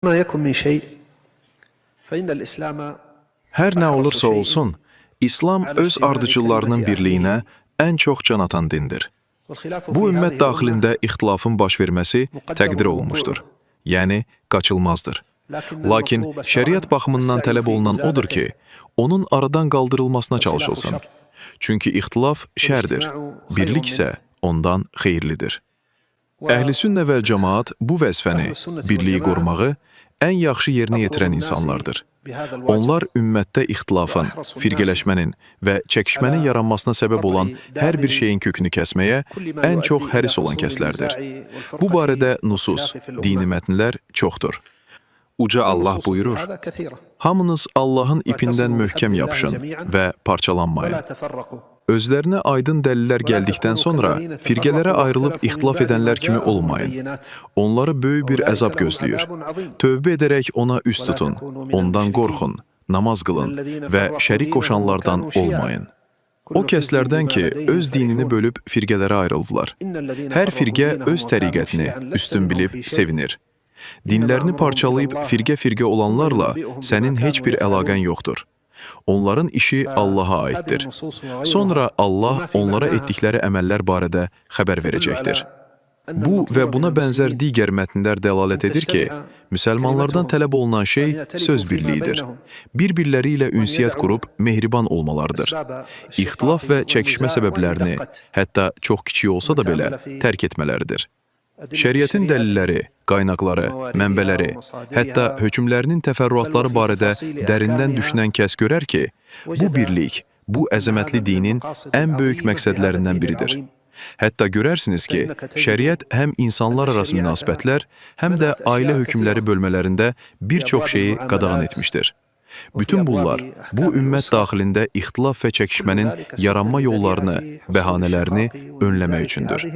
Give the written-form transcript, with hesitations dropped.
ما يكن من شيء فإن الإسلام Hər nə olursa olsun, İslam öz ardıcıllarının birliyinə ən çox can atan dindir. Bu ümmət daxilində ixtilafın baş verməsi təqdir olunmuşdur, yəni qaçılmazdır. Lakin şəriət baxımından tələb olunan odur ki, onun aradan qaldırılmasına çalışılsın. Çünki ixtilaf şərdir, birlik isə ondan xeyirlidir. Əhl-i sünnə vəl cəmaat bu vəzifəni, birliyi qorumağı ən yaxşı yerinə yetirən insanlardır. Onlar ümmətdə ixtilafın, firqələşmənin və çəkişmənin yaranmasına səbəb olan hər bir şeyin kökünü kəsməyə ən çox həris olan kəslərdir. Bu barədə nusus, dini mətnlər çoxdur. Uca Allah buyurur, hamınız Allahın ipindən möhkəm yapışın və parçalanmayın. Özlərinə aydın dəlillər gəldikdən sonra firqələrə ayrılıb ixtilaf edənlər kimi olmayın. Onları böyük bir əzab gözləyir. Tövbə edərək ona üz tutun, ondan qorxun, namaz qılın və şərik qoşanlardan olmayın. O kəslərdən ki, öz dinini bölüb firqələrə ayrıldılar. Hər firqə öz təriqətini üstün bilib sevinir. Dinlərini parçalayıb firqə-firqə olanlarla sənin heç bir əlaqən yoxdur. Onların işi Allaha aiddir. Sonra Allah onlara etdikləri əməllər barədə xəbər verəcəkdir. Bu və buna bənzər digər mətnlər dəlalət edir ki, müsəlmanlardan tələb olunan şey söz birliyidir. Bir-birləri ilə ünsiyyət qurub mehriban olmalarıdır. İxtilaf və çəkişmə səbəblərini, hətta çox kiçik olsa da belə, tərk etmələridir. Şəriətin dəlilləri, qaynaqları, mənbələri, hətta hökmlərinin təfərrüatları barədə dərindən düşünən kəs görər ki, bu birlik, bu əzəmətli dinin ən böyük məqsədlərindən biridir. Hətta görərsiniz ki, şəriət həm insanlar arası münasibətlər, həm də ailə hökmləri bölmələrində bir çox şeyi qadağan etmişdir. Bütün bunlar, bu ümmət daxilində ixtilaf və çəkişmənin yaranma yollarını, bəhanələrini önləmək üçündür.